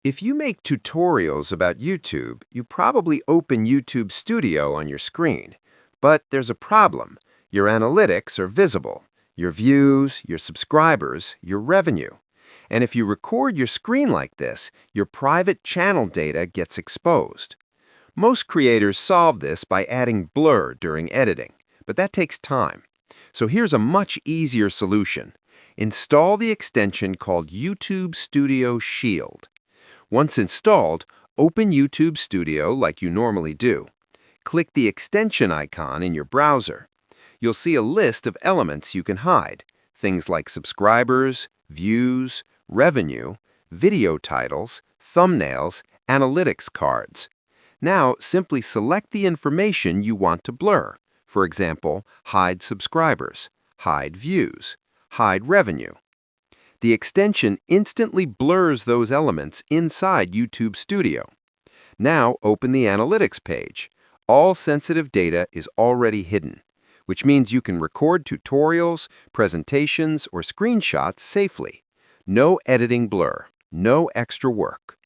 If you make tutorials about YouTube, you probably open YouTube Studio on your screen. But there's a problem. Your analytics are visible. Your views, your subscribers, your revenue. And if you record your screen like this, your private channel data gets exposed. Most creators solve this by adding blur during editing, but that takes time. So here's a much easier solution. Install the extension called YouTube Studio Shield. Once installed, open YouTube Studio like you normally do. Click the extension icon in your browser. You'll see a list of elements you can hide, things like subscribers, views, revenue, video titles, thumbnails, analytics cards. Now, simply select the information you want to blur. For example, hide subscribers, hide views, hide revenue. The extension instantly blurs those elements inside YouTube Studio. Now open the Analytics page. All sensitive data is already hidden, which means you can record tutorials, presentations, or screenshots safely. No editing blur, no extra work.